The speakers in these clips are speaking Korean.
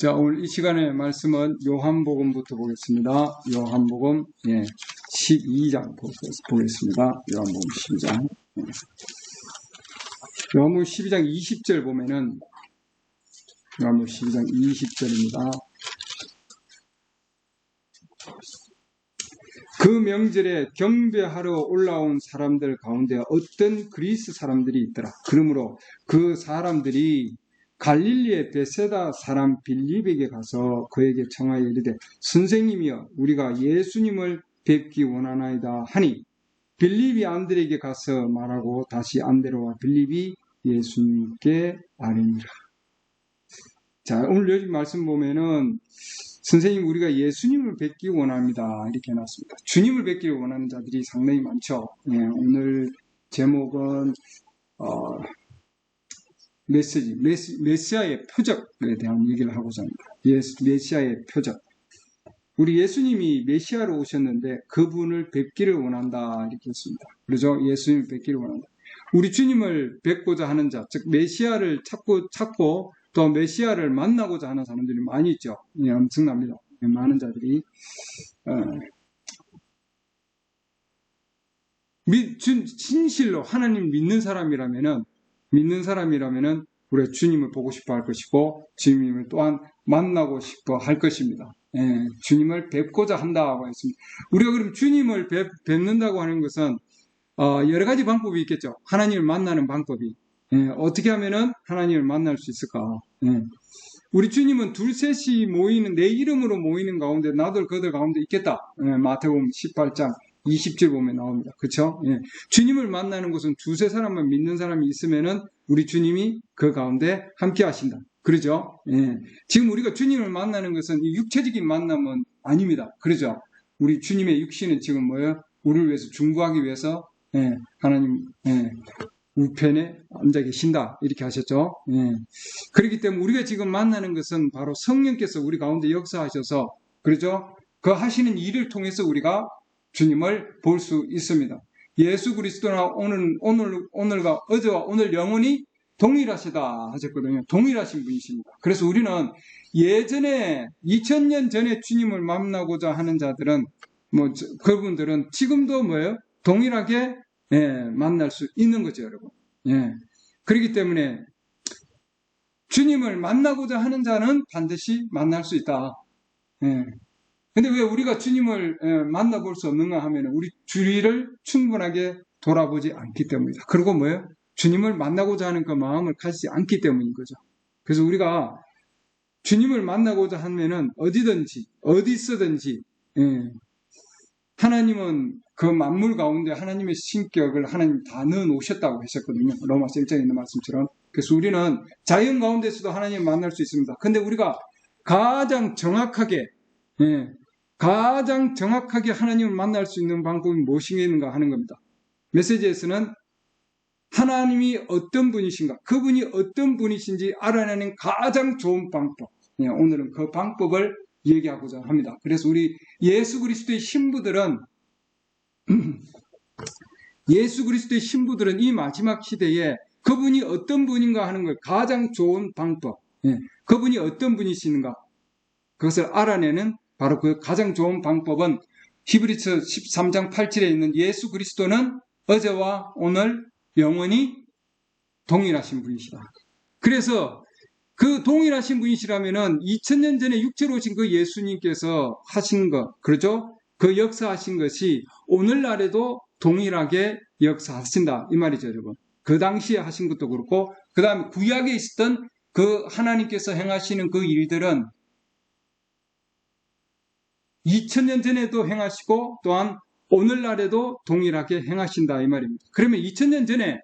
자, 오늘 이 시간의 말씀은 요한복음부터 보겠습니다. 요한복음 12장 보겠습니다. 요한복음 12장. 요한복음 12장 20절 보면은 요한복음 12장 20절입니다. 그 명절에 경배하러 올라온 사람들 가운데 어떤 그리스 사람들이 있더라. 그러므로 그 사람들이 갈릴리의 베세다 사람 빌립에게 가서 그에게 청하여 이르되 선생님이여 우리가 예수님을 뵙기 원하나이다 하니 빌립이 안드레에게 가서 말하고 다시 안드레와 빌립이 예수님께 아뢰니라. 자, 오늘 여기 말씀 보면은 선생님 우리가 예수님을 뵙기 원합니다 이렇게 해놨습니다. 주님을 뵙기를 원하는 자들이 상당히 많죠. 오늘 제목은 메시아의 표적에 대한 얘기를 하고자 합니다. 메시아의 표적. 우리 예수님이 메시아로 오셨는데 그분을 뵙기를 원한다 이렇게 했습니다. 그렇죠? 예수님을 뵙기를 원한다. 우리 주님을 뵙고자 하는 자, 즉 메시아를 찾고 또 메시아를 만나고자 하는 사람들이 많이 있죠. 엄청납니다. 많은 자들이 진실로 하나님 믿는 사람이라면은 우리가 주님을 보고 싶어 할 것이고 주님을 또한 만나고 싶어 할 것입니다. 주님을 뵙고자 한다고 했습니다. 우리가 그럼 주님을 뵙는다고 하는 것은 여러 가지 방법이 있겠죠. 하나님을 만나는 방법이. 어떻게 하면은 하나님을 만날 수 있을까? 우리 주님은 둘셋이 모이는 내 이름으로 모이는 가운데 나도 그들 가운데 있겠다. 마태복음 18장 20절 보면 나옵니다. 그렇죠? 주님을 만나는 것은 두세 사람만 믿는 사람이 있으면은 우리 주님이 그 가운데 함께 하신다. 그러죠? 지금 우리가 주님을 만나는 것은 육체적인 만남은 아닙니다. 그러죠? 우리 주님의 육신은 지금 뭐예요? 우리를 위해서 중보하기 위해서 하나님 우편에 앉아 계신다 이렇게 하셨죠. 그렇기 때문에 우리가 지금 만나는 것은 바로 성령께서 우리 가운데 역사하셔서 그렇죠? 그 하시는 일을 통해서 우리가 주님을 볼 수 있습니다. 예수 그리스도나 오늘과 어제와 오늘 영원히 동일하시다 하셨거든요. 동일하신 분이십니다. 그래서 우리는 예전에 2000년 전에 주님을 만나고자 하는 자들은 그분들은 지금도 뭐예요? 동일하게 만날 수 있는 거죠, 여러분. 그렇기 때문에 주님을 만나고자 하는 자는 반드시 만날 수 있다. 근데 왜 우리가 주님을 만나볼 수 없는가 하면 우리 주위를 충분하게 돌아보지 않기 때문이다. 그리고 뭐예요? 주님을 만나고자 하는 그 마음을 가지지 않기 때문인 거죠. 그래서 우리가 주님을 만나고자 하면은 어디든지 어디 있어든지 하나님은 그 만물 가운데 하나님의 신격을 하나님 다 넣어 놓으셨다고 하셨거든요. 로마서 1장에 있는 말씀처럼. 그래서 우리는 자연 가운데서도 하나님을 만날 수 있습니다. 근데 우리가 가장 정확하게 하나님을 만날 수 있는 방법이 무엇인가 하는 겁니다. 메시지에서는 하나님이 어떤 분이신가, 그분이 어떤 분이신지 알아내는 가장 좋은 방법. 오늘은 그 방법을 얘기하고자 합니다. 그래서 우리 예수 그리스도의 신부들은 이 마지막 시대에 그분이 어떤 분인가 하는 걸 가장 좋은 방법, 그분이 어떤 분이시는가 그것을 알아내는 바로 그 가장 좋은 방법은 히브리서 13장 8절에 있는 예수 그리스도는 어제와 오늘 영원히 동일하신 분이시다. 그래서 그 동일하신 분이시라면은 2000년 전에 육체로 오신 그 예수님께서 하신 것, 그렇죠? 그 역사하신 것이 오늘날에도 동일하게 역사하신다 이 말이죠, 여러분. 그 당시에 하신 것도 그렇고 그 다음에 구약에 있었던 그 하나님께서 행하시는 그 일들은 2000년 전에도 행하시고 또한 오늘날에도 동일하게 행하신다 이 말입니다. 그러면 2000년 전에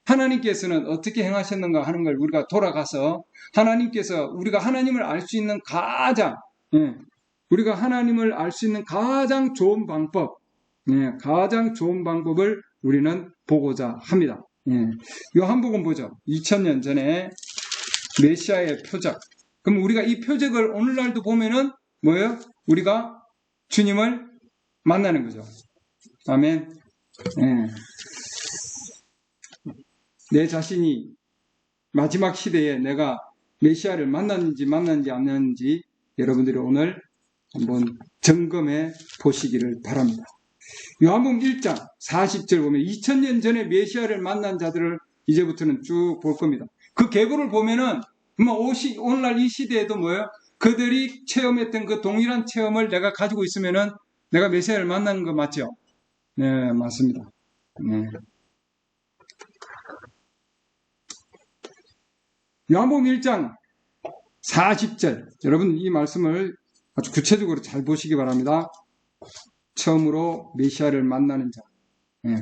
하나님께서는 어떻게 행하셨는가 하는 걸 우리가 돌아가서 하나님께서 우리가 하나님을 알 수 있는 가장 좋은 방법, 가장 좋은 방법을 우리는 보고자 합니다. 요한복음 보죠. 2000년 전에 메시아의 표적. 그럼 우리가 이 표적을 오늘날도 보면은 뭐예요? 우리가 주님을 만나는 거죠. 아멘. 내 자신이 마지막 시대에 내가 메시아를 만났는지 안 만났는지 여러분들이 오늘 한번 점검해 보시기를 바랍니다. 요한복음 1장 40절 보면 2000년 전에 메시아를 만난 자들을 이제부터는 쭉 볼 겁니다. 그 계보를 보면은 오늘날 이 시대에도 뭐예요? 그들이 체험했던 그 동일한 체험을 내가 가지고 있으면은 내가 메시아를 만나는 거 맞죠? 네, 맞습니다. 네. 요한복음 1장 40절 여러분 이 말씀을 아주 구체적으로 잘 보시기 바랍니다. 처음으로 메시아를 만나는 자. 네.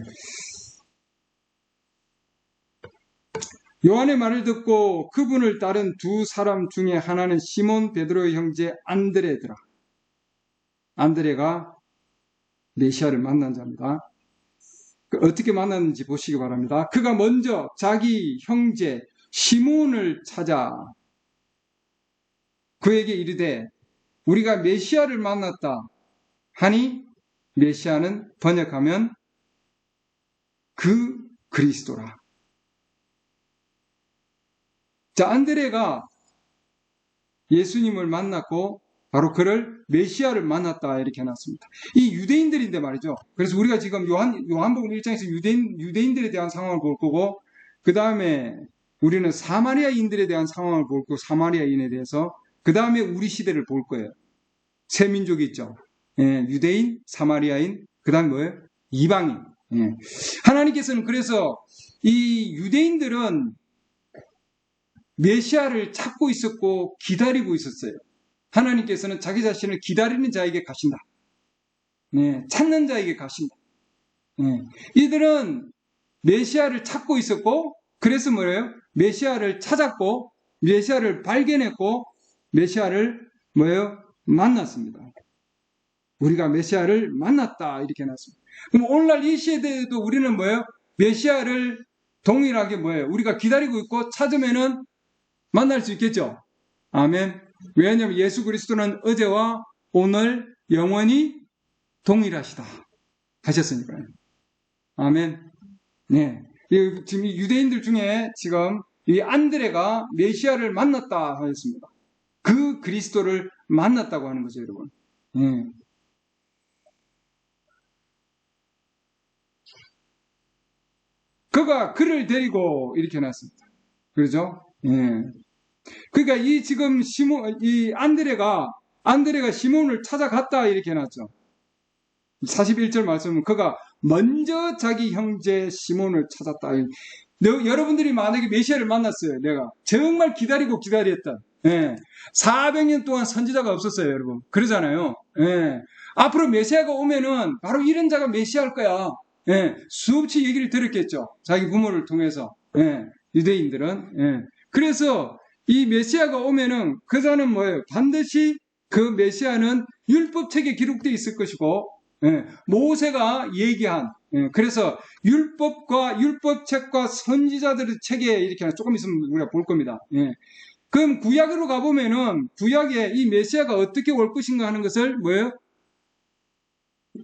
요한의 말을 듣고 그분을 따른 두 사람 중에 하나는 시몬 베드로의 형제 안드레더라. 안드레가 메시아를 만난 자입니다. 어떻게 만났는지 보시기 바랍니다. 그가 먼저 자기 형제 시몬을 찾아 그에게 이르되 우리가 메시아를 만났다 하니 메시아는 번역하면 그 그리스도라. 자, 안드레가 예수님을 만났고 바로 그를 메시아를 만났다 이렇게 해놨습니다. 이 유대인들인데 말이죠. 그래서 우리가 지금 요한복음 1장에서 유대인들에 대한 상황을 볼 거고 그 다음에 우리는 사마리아인들에 대한 상황을 볼 거고 사마리아인에 대해서 그 다음에 우리 시대를 볼 거예요. 세 민족이 있죠. 예, 유대인, 사마리아인, 그 다음에 뭐예요? 이방인. 예. 하나님께서는 그래서 이 유대인들은 메시아를 찾고 있었고 기다리고 있었어요. 하나님께서는 자기 자신을 기다리는 자에게 가신다. 네, 찾는 자에게 가신다. 네, 이들은 메시아를 찾고 있었고 그래서 뭐예요? 메시아를 찾았고 메시아를 발견했고 메시아를 뭐예요? 만났습니다. 우리가 메시아를 만났다 이렇게 해놨습니다. 그럼 오늘날 이 시대에도 우리는 뭐예요? 메시아를 동일하게 뭐예요? 우리가 기다리고 있고 찾으면은 만날 수 있겠죠? 아멘. 왜냐하면 예수 그리스도는 어제와 오늘 영원히 동일하시다 하셨으니까요. 아멘. 네. 지금 유대인들 중에 지금 이 안드레가 메시아를 만났다 하였습니다. 그 그리스도를 만났다고 하는 거죠, 여러분. 네. 그가 그를 데리고 이렇게 해놨습니다. 그렇죠? 예. 그러니까 이 안드레가 시몬을 찾아갔다 이렇게 해놨죠. 41절 말씀은 그가 먼저 자기 형제 시몬을 찾았다. 여러분들이 만약에 메시아를 만났어요. 내가 정말 기다렸다. 예. 400년 동안 선지자가 없었어요, 여러분. 그러잖아요. 예. 앞으로 메시아가 오면은 바로 이런 자가 메시아일 거야. 예. 수없이 얘기를 들었겠죠. 자기 부모를 통해서. 예. 유대인들은. 예. 그래서 이 메시아가 오면은 그 자는 뭐예요? 반드시 그 메시아는 율법책에 기록되어 있을 것이고 예, 모세가 얘기한 그래서 율법과 율법책과 선지자들의 책에 이렇게 조금 있으면 우리가 볼 겁니다. 예. 그럼 구약으로 가보면은 구약에 이 메시아가 어떻게 올 것인가 하는 것을 뭐예요?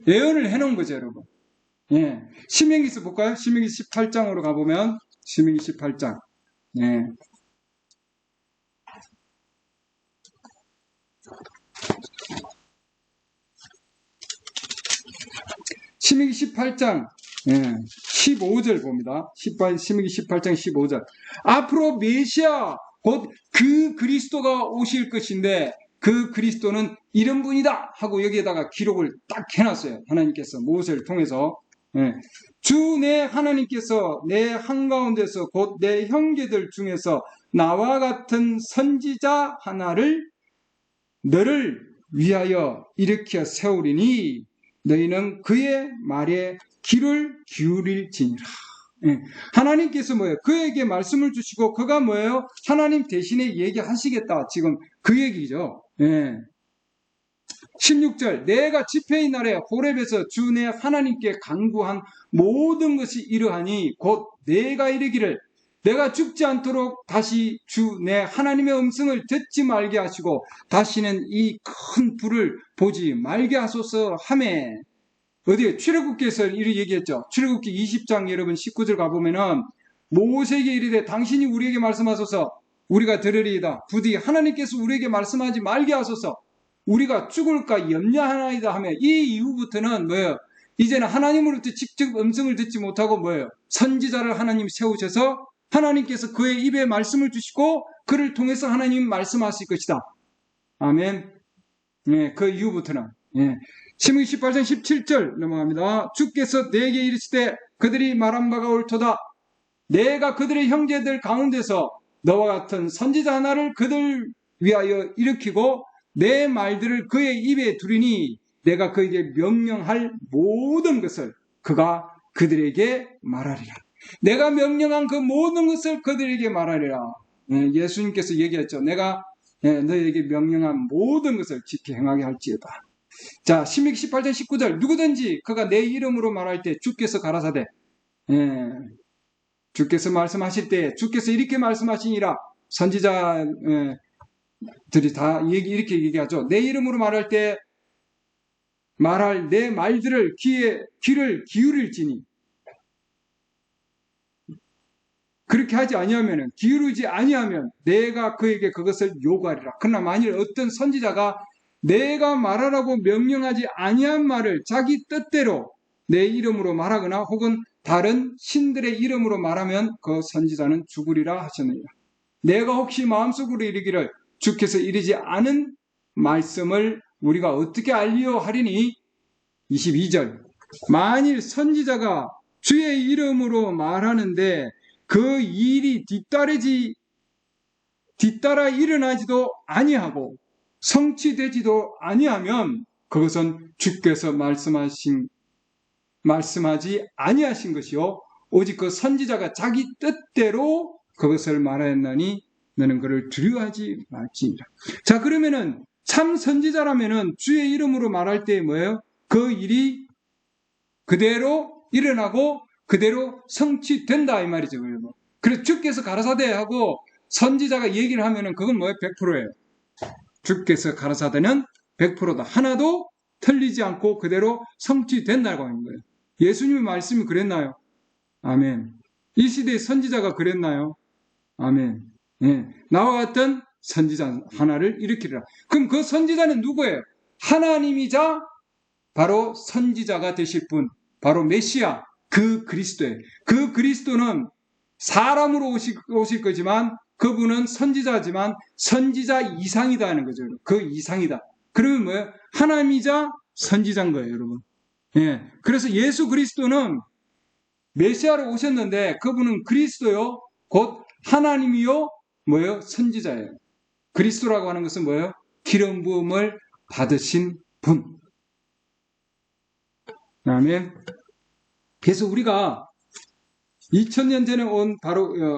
예언을 해놓은 거죠, 여러분. 예. 신명기서 볼까요? 신명기 18장으로 가보면 신명기 18장. 예. 신명기 18장 15절 봅니다. 신명기 18장 15절. 앞으로 메시아 곧 그 그리스도가 오실 것인데 그 그리스도는 이런 분이다 하고 여기에다가 기록을 딱 해놨어요. 하나님께서 모세를 통해서. 주 내 하나님께서 내 한가운데서 곧 내 형제들 중에서 나와 같은 선지자 하나를 너를 위하여 일으켜 세우리니 너희는 그의 말에 귀를 기울일지니라. 하나님께서 뭐예요? 그에게 말씀을 주시고 그가 뭐예요? 하나님 대신에 얘기하시겠다. 지금 그 얘기죠. 16절 내가 집회의 날에 호렙에서 주 내 하나님께 간구한 모든 것이 이러하니 곧 내가 이르기를 내가 죽지 않도록 다시 주 내 하나님의 음성을 듣지 말게 하시고 다시는 이 큰 불을 보지 말게 하소서 하매 어디에 출애굽기에서 이렇게 얘기했죠. 출애굽기 20장 여러분 19절 가보면은 모세에게 이르되 당신이 우리에게 말씀하소서 우리가 들으리이다. 부디 하나님께서 우리에게 말씀하지 말게 하소서. 우리가 죽을까 염려하나이다 하며 이 이후부터는 뭐예요? 이제는 하나님으로부터 직접 음성을 듣지 못하고 뭐예요? 선지자를 하나님 세우셔서 하나님께서 그의 입에 말씀을 주시고 그를 통해서 하나님 말씀하실 것이다. 아멘. 예, 그 이후부터는. 예. 신명기 18장 17절 넘어갑니다. 주께서 내게 이르시되 그들이 말한 바가 옳도다. 내가 그들의 형제들 가운데서 너와 같은 선지자 하나를 그들 위하여 일으키고 내 말들을 그의 입에 두리니 내가 그에게 명령할 모든 것을 그가 그들에게 말하리라. 내가 명령한 그 모든 것을 그들에게 말하리라. 예수님께서 얘기했죠. 내가 너희에게 명령한 모든 것을 지켜 행하게 할지어다. 자, 신명기 18장 19절 누구든지 그가 내 이름으로 말할 때 주께서 가라사대 주께서 말씀하실 때 주께서 이렇게 말씀하시니라. 선지자들이 다 이렇게 얘기하죠. 내 이름으로 말할 때 말할 내 말들을 귀를 기울일지니 그렇게 하지 아니하면 기울이지 아니하면 내가 그에게 그것을 요구하리라. 그러나 만일 어떤 선지자가 내가 말하라고 명령하지 아니한 말을 자기 뜻대로 내 이름으로 말하거나 혹은 다른 신들의 이름으로 말하면 그 선지자는 죽으리라 하셨느니라. 내가 혹시 마음속으로 이르기를 주께서 이르지 않은 말씀을 우리가 어떻게 알리오 하리니 22절 만일 선지자가 주의 이름으로 말하는데 그 일이 뒤따라 일어나지도 아니하고 성취되지도 아니하면 그것은 주께서 말씀하지 아니하신 것이요 오직 그 선지자가 자기 뜻대로 그것을 말하였나니 너는 그를 두려워하지 말지니라. 자, 그러면은 참 선지자라면은 주의 이름으로 말할 때 뭐예요? 그 일이 그대로 일어나고 그대로 성취된다 이 말이죠. 그래서 주께서 가라사대 하고 선지자가 얘기를 하면은 그건 뭐예요? 100%예요. 주께서 가라사대는 100%다. 하나도 틀리지 않고 그대로 성취된다고 하는 거예요. 예수님의 말씀이 그랬나요? 아멘. 이 시대의 선지자가 그랬나요? 아멘. 예. 나와 같은 선지자 하나를 일으키리라. 그럼 그 선지자는 누구예요? 하나님이자 바로 선지자가 되실 분, 바로 메시아, 그 그리스도예요. 그 그리스도는 사람으로 오실 거지만 그분은 선지자지만 선지자 이상이다 하는 거죠. 그 이상이다. 그러면 뭐예요? 하나님이자 선지자인 거예요, 여러분. 예. 그래서 예수 그리스도는 메시아로 오셨는데 그분은 그리스도요, 곧 하나님이요, 뭐예요? 선지자예요. 그리스도라고 하는 것은 뭐예요? 기름 부음을 받으신 분. 아멘. 그래서 우리가 2000년 전에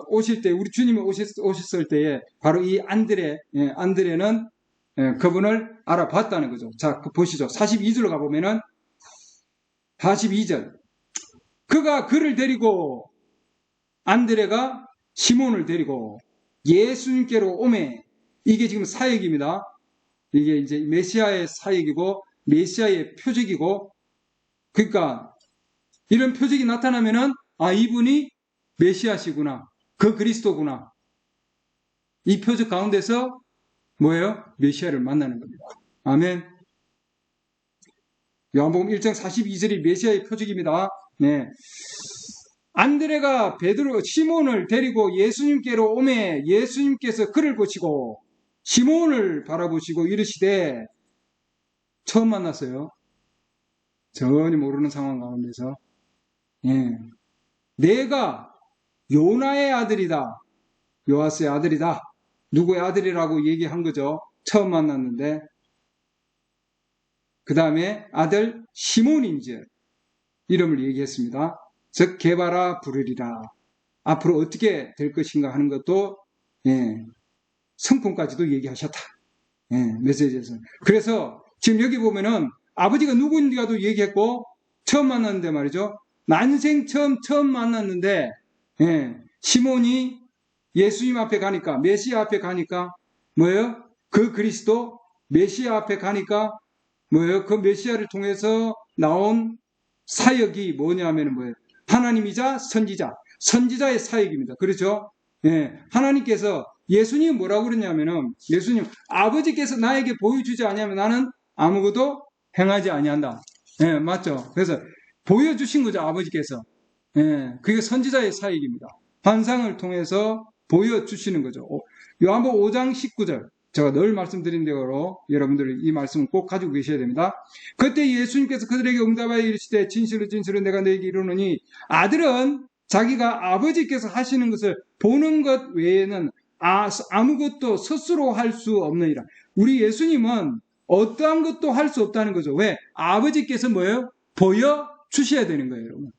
오실 때, 우리 주님이 오셨을 때에 바로 이 안드레는 그분을 알아봤다는 거죠. 자, 보시죠. 42절로 가보면은 42절. 그가 그를 데리고 안드레가 시몬을 데리고 예수님께로 오매. 이게 지금 사역입니다. 이게 이제 메시아의 사역이고 메시아의 표적이고 그러니까 이런 표적이 나타나면은 이분이 메시아시구나. 그 그리스도구나. 이 표적 가운데서 뭐예요? 메시아를 만나는 겁니다. 아멘. 요한복음 1장 42절이 메시아의 표적입니다. 네. 안드레가 시몬을 데리고 예수님께로 오매 예수님께서 그를 보시고 시몬을 바라보시고 이르시되 처음 만났어요. 전혀 모르는 상황 가운데서 내가 요나의 아들이다. 요아스의 아들이다. 누구의 아들이라고 얘기한 거죠. 처음 만났는데 그 다음에 아들 시몬인지 이름을 얘기했습니다. 즉 게바라 부르리라. 앞으로 어떻게 될 것인가 하는 것도 성품까지도 얘기하셨다. 메시지에서. 그래서 지금 여기 보면은 아버지가 누구인가도 얘기했고 처음 만났는데 말이죠. 난생 처음 만났는데 시몬이 예수님 앞에 가니까 메시아 앞에 가니까 뭐예요? 그 그리스도 메시아 앞에 가니까 뭐예요? 그 메시아를 통해서 나온 사역이 뭐냐면 뭐예요? 하나님이자 선지자의 사역입니다. 그렇죠? 하나님께서 예수님이 뭐라고 그러냐면은, 예수님, 아버지께서 나에게 보여주지 아니하면 나는 아무것도 행하지 아니한다. 예, 맞죠? 그래서 보여주신 거죠, 아버지께서. 예, 그게 선지자의 사역입니다. 환상을 통해서 보여주시는 거죠. 요한복음 5장 19절. 제가 늘 말씀드린 대로 여러분들이 이 말씀을 꼭 가지고 계셔야 됩니다. 그때 예수님께서 그들에게 응답하여 이르시되 진실로 진실로 내가 너에게 이르노니 아들은 자기가 아버지께서 하시는 것을 보는 것 외에는 아무것도 스스로 할 수 없느니라. 우리 예수님은 어떠한 것도 할 수 없다는 거죠. 왜? 아버지께서 뭐예요? 보여주셔야 되는 거예요, 여러분.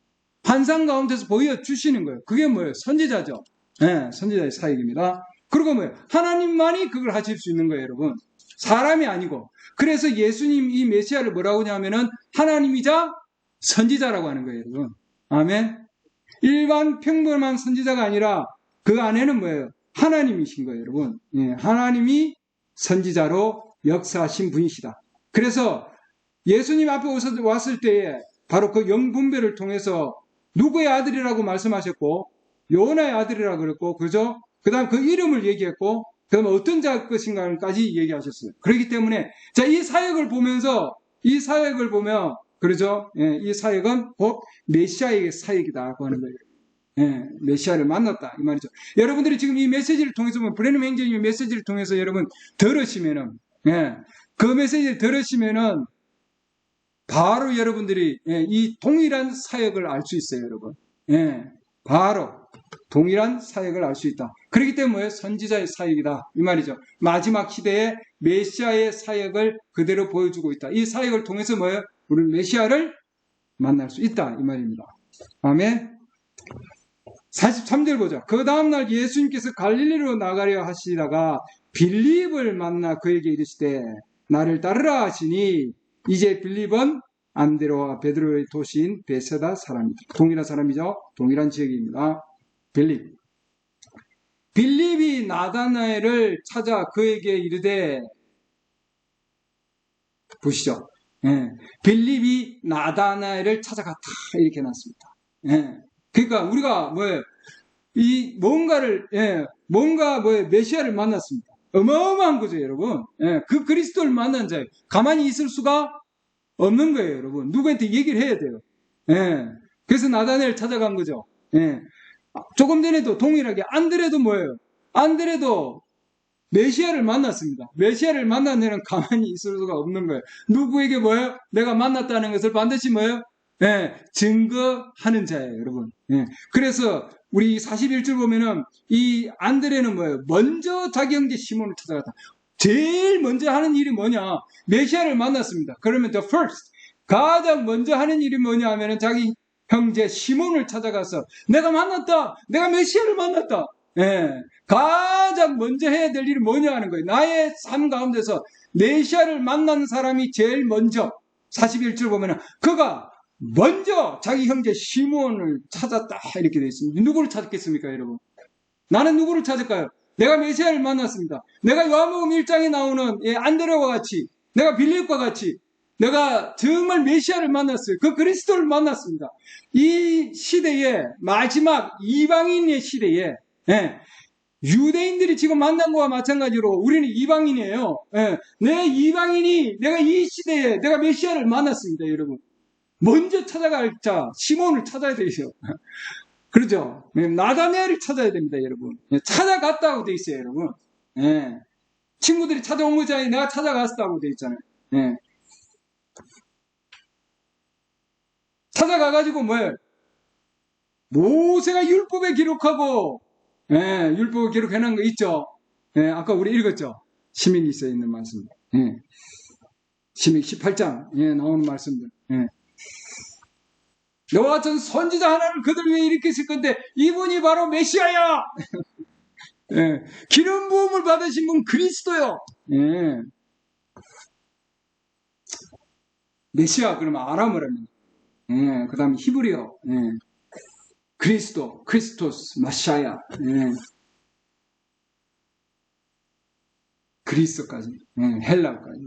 환상 가운데서 보여주시는 거예요. 그게 뭐예요? 선지자죠. 네, 선지자의 사역입니다. 그리고 뭐예요? 하나님만이 그걸 하실 수 있는 거예요, 여러분. 사람이 아니고. 그래서 예수님 이 메시아를 뭐라고 하냐면은 하나님이자 선지자라고 하는 거예요, 여러분. 아멘. 일반 평범한 선지자가 아니라 그 안에는 뭐예요? 하나님이신 거예요, 여러분. 예, 하나님이 선지자로 역사하신 분이시다. 그래서 예수님 앞에 왔을 때에 바로 그 영분별을 통해서 누구의 아들이라고 말씀하셨고 요나의 아들이라고 그랬고 그죠? 그 다음 그 이름을 얘기했고 그 다음 어떤 자 것인가까지 얘기하셨어요. 그렇기 때문에 자, 이 사역을 보면서 이 사역을 보면 그러죠? 예, 이 사역은 곧 메시아의 사역이다고 하는 거예요. 예, 메시아를 만났다 이 말이죠. 여러분들이 지금 이 메시지를 통해서 브레넘 행정님의 메시지를 통해서 여러분 들으시면은 예, 그 메시지를 들으시면은 바로 여러분들이 예, 이 동일한 사역을 알 수 있어요, 여러분. 예, 바로 동일한 사역을 알 수 있다. 그렇기 때문에 선지자의 사역이다 이 말이죠. 마지막 시대에 메시아의 사역을 그대로 보여주고 있다. 이 사역을 통해서 뭐예요? 우리 메시아를 만날 수 있다 이 말입니다. 아멘. 43절 보자. 그 다음날 예수님께서 갈릴리로 나가려 하시다가 빌립을 만나 그에게 이르시되 나를 따르라 하시니 이제 빌립은 안드레와 베드로의 도시인 베세다 사람이다. 동일한 사람이죠. 동일한 지역입니다. 빌립이 나다나엘을 찾아 그에게 이르되 보시죠. 예. 빌립이 나다나엘을 찾아갔다 이렇게 해놨습니다. 예. 그러니까 우리가 뭔가 메시아를 만났습니다. 어마어마한 거죠, 여러분. 예. 그 그리스도를 만난 자예요. 가만히 있을 수가 없는 거예요, 여러분. 누구한테 얘기를 해야 돼요. 예. 그래서 나다나엘 찾아간 거죠. 예. 조금 전에도 동일하게 안드레도 뭐예요? 안드레도 메시아를 만났습니다. 메시아를 만난 애는 가만히 있을 수가 없는 거예요. 누구에게 뭐예요? 내가 만났다는 것을 반드시 뭐예요? 예, 증거하는 자예요, 여러분. 예. 그래서 우리 41절 보면은 이 안드레는 뭐예요? 먼저 자기 형제 시몬을 찾아갔다. 제일 먼저 하는 일이 뭐냐? 메시아를 만났습니다. 그러면 the first 가장 먼저 하는 일이 뭐냐 하면은 자기 형제 시몬을 찾아가서 내가 만났다. 내가 메시아를 만났다. 예. 가장 먼저 해야 될 일이 뭐냐 하는 거예요. 나의 삶 가운데서 메시아를 만난 사람이 제일 먼저 41절 보면은 그가 먼저 자기 형제 시몬을 찾았다 이렇게 되어 있습니다. 누구를 찾겠습니까, 여러분? 나는 누구를 찾을까요? 내가 메시아를 만났습니다. 내가 요한복음 1장에 나오는 안드레와 같이 내가 빌립과 같이 내가 정말 메시아를 만났어요. 그 그리스도를 만났습니다. 이 시대에 마지막 이방인의 시대에 유대인들이 지금 만난 거와 마찬가지로 우리는 이방인이에요. 내가 이 시대에 내가 메시아를 만났습니다, 여러분. 먼저 찾아갈 자 시몬을 찾아야 되죠. 그렇죠? 나다나엘을 찾아야 됩니다, 여러분. 찾아갔다고 돼 있어요, 여러분. 친구들이 찾아온 거잖아요. 내가 찾아갔다고 돼 있잖아요. 찾아가가지고 뭐예요? 모세가 율법에 기록하고 율법에 기록해놓은 거 있죠? 아까 우리 읽었죠? 시민기서에 있는 말씀. 시민기 18장 나오는 말씀들. 너와 같은 선지자 하나를 그들 위해 일으키실 건데 이분이 바로 메시아야. 기름 부음을 받으신 분 그리스도요. 메시아 그러면 아람어로 합니다. 그 다음에 히브리어. 그리스도, 크리스토스, 마샤야. 그리스까지, 헬라까지.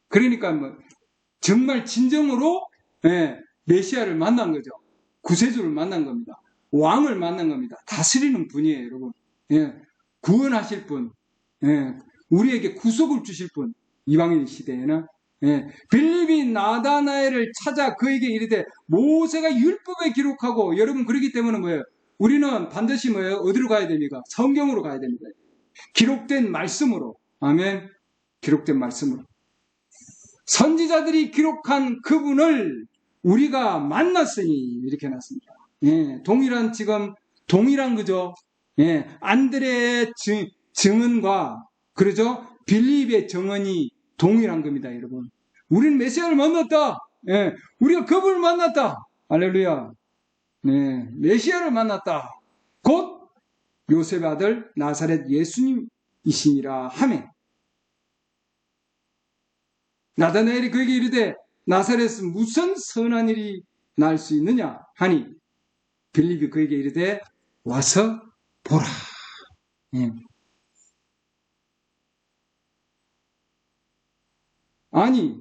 그러니까 뭐 정말 진정으로 메시아를 만난 거죠. 구세주를 만난 겁니다. 왕을 만난 겁니다. 다스리는 분이에요, 여러분. 구원하실 분, 예, 우리에게 구속을 주실 분, 이방인 시대에는 빌립이 나다나엘을 찾아 그에게 이르되 모세가 율법에 기록하고, 여러분 그렇기 때문에 뭐예요? 우리는 반드시 뭐예요? 어디로 가야 됩니까? 성경으로 가야 됩니다. 기록된 말씀으로. 아멘. 기록된 말씀으로. 선지자들이 기록한 그분을 우리가 만났으니, 이렇게 해놨습니다. 지금 동일한 그죠? 안드레의 증언과, 그러죠? 빌립의 증언이 동일한 겁니다, 여러분. 우리는 메시아를 만났다. 우리가 그분을 만났다. 할렐루야. 메시아를 만났다. 곧 요셉의 아들 나사렛 예수님이시니라 하매, 나다나엘이 그에게 이르되 나사렛은 무슨 선한 일이 날 수 있느냐 하니, 빌립이 그에게 이르되 와서 보라. 아니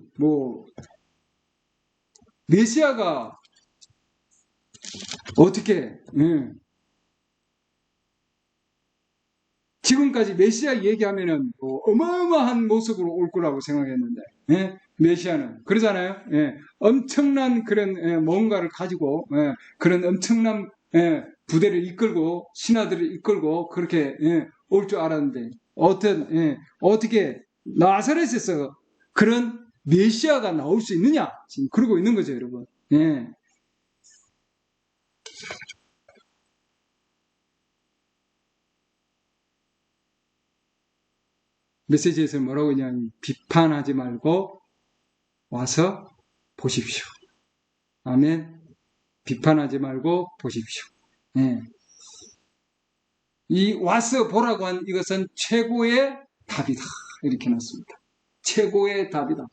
메시아가 어떻게 지금까지 메시아 얘기하면은 어마어마한 모습으로 올 거라고 생각했는데, 메시아는 그러잖아요. 엄청난 그런 뭔가를 가지고, 그런 엄청난 부대를 이끌고 신하들을 이끌고 그렇게 올 줄 알았는데, 어떻게 나사렛에서 그런 메시아가 나올 수 있느냐, 지금 그러고 있는 거죠, 여러분. 메시지에서 뭐라고 하냐면, 비판하지 말고 와서 보십시오. 아멘. 비판하지 말고 보십시오. 이 와서 보라고 한 이것은 최고의 답이다, 이렇게 놨습니다. 최고의 답이다.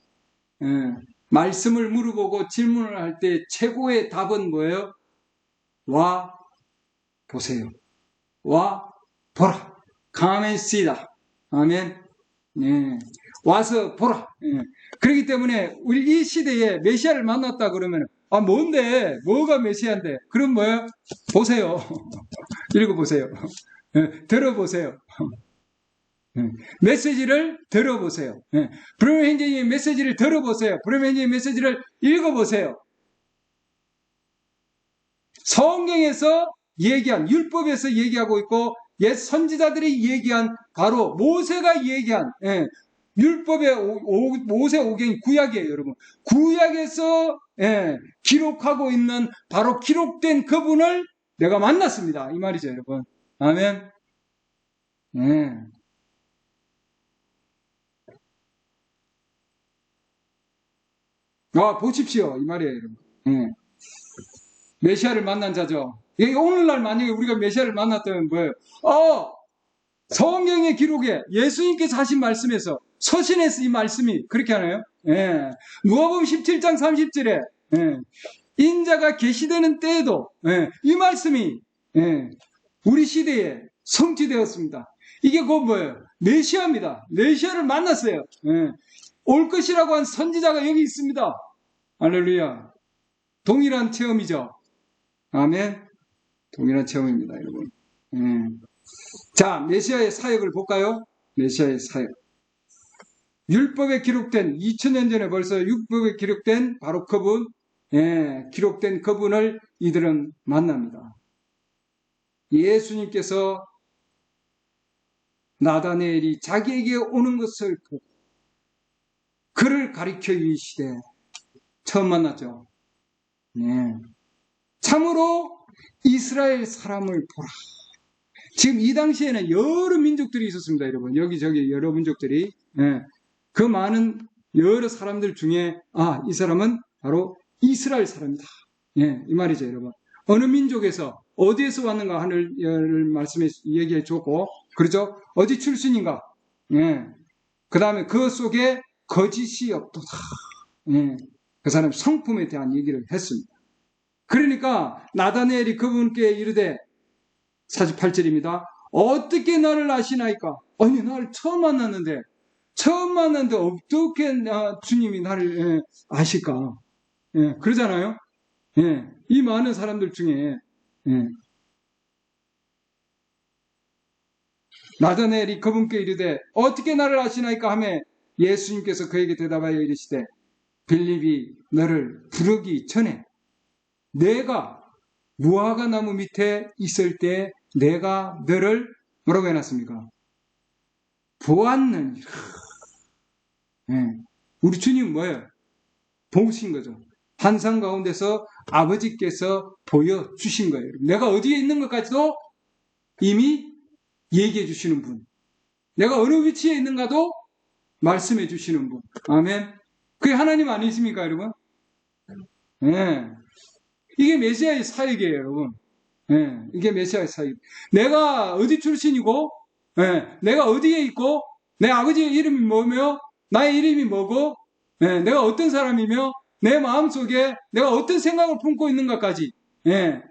말씀을 물어보고 질문을 할 때 최고의 답은 뭐예요? 와 보세요. 와 보라. Come and see다. 아멘. 와서 보라. 그렇기 때문에 우리 이 시대에 메시아를 만났다 그러면, 뭔데? 뭐가 메시아인데? 그럼 뭐예요? 보세요. 읽어보세요. 들어보세요. 메시지를 들어보세요. 브레멘 행진의 메시지를 들어보세요. 브레멘 행진의 메시지를 읽어보세요. 성경에서 얘기한, 율법에서 얘기하고 있고, 옛 선지자들이 얘기한, 바로 모세가 얘기한, 율법의 모세 오경이 구약이에요, 여러분. 구약에서 기록하고 있는, 바로 기록된 그분을 내가 만났습니다, 이 말이죠, 여러분. 아멘. 보십시오, 이 말이에요, 여러분. 메시아를 만난 자죠. 오늘날 만약에 우리가 메시아를 만났다면 뭐예요? 성경의 기록에 예수님께서 하신 말씀에서, 서신에서 이 말씀이 그렇게 하나요? 누가복음 17장 30절에 인자가 계시되는 때에도 이 말씀이 우리 시대에 성취되었습니다. 이게 곧 뭐예요? 메시아입니다. 메시아를 만났어요. 올 것이라고 한 선지자가 여기 있습니다. 할렐루야. 동일한 체험이죠. 아멘. 동일한 체험입니다, 여러분. 자, 메시아의 사역을 볼까요? 메시아의 사역. 율법에 기록된, 2000년 전에 벌써 율법에 기록된 바로 그분, 기록된 그분을 이들은 만납니다. 예수님께서 나다나엘이 자기에게 오는 것을 보고 그를 가리켜 이르시되, 처음 만났죠. 참으로 이스라엘 사람을 보라. 지금 이 당시에는 여러 민족들이 있었습니다, 여러분. 여기저기 여러 민족들이. 그 많은 여러 사람들 중에, 이 사람은 바로 이스라엘 사람이다. 이 말이죠, 여러분. 어느 민족에서, 어디에서 왔는가 하는 말씀에 얘기해 줬고, 그렇죠? 어디 출신인가? 그 다음에 그 속에 거짓이 없도다. 그 사람 성품에 대한 얘기를 했습니다. 그러니까 나다나엘이 그분께 이르되, 48절입니다. 어떻게 나를 아시나이까? 아니, 나를 처음 만났는데 어떻게 주님이 나를 아실까? 그러잖아요. 이 많은 사람들 중에 나다나엘이 그분께 이르되 어떻게 나를 아시나이까 하매 예수님께서 그에게 대답하여 이르시되 빌립이 너를 부르기 전에 내가 무화과 나무 밑에 있을 때 내가 너를 뭐라고 해놨습니까? 보았느니라. 네. 우리 주님 뭐예요? 보신 거죠. 환상 가운데서 아버지께서 보여주신 거예요. 내가 어디에 있는 것까지도 이미 얘기해 주시는 분. 내가 어느 위치에 있는가도 말씀해 주시는 분. 아멘. 그게 하나님 아니십니까, 여러분? 네. 이게 메시아의 사역이에요, 여러분. 네. 이게 메시아의 사역. 내가 어디 출신이고, 네. 내가 어디에 있고, 내 아버지의 이름이 뭐며, 나의 이름이 뭐고, 네. 내가 어떤 사람이며, 내 마음속에 내가 어떤 생각을 품고 있는가까지, 네.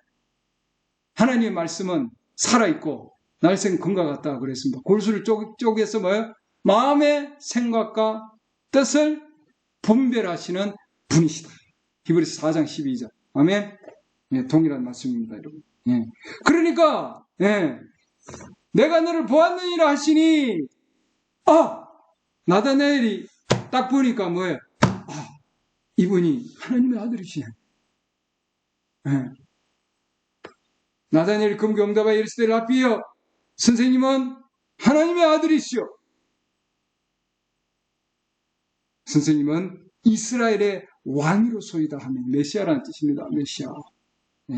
하나님의 말씀은 살아있고, 날생 금과 같다 그랬습니다. 골수를 쪼개서 뭐예요? 마음의 생각과 뜻을 분별하시는 분이시다. 히브리서 4장 12절. 아멘. 예, 동일한 말씀입니다, 여러분. 예. 그러니까 예, 내가 너를 보았느니라 하시니 나다나엘이 딱 보니까 뭐예요? 이분이 하나님의 아들이시네. 예. 나다나엘이 금고 응답하여 이르시되 라삐여 선생님은 하나님의 아들이시오. 선생님은 이스라엘의 왕이로소이다 하면 메시아라는 뜻입니다. 메시아. 예.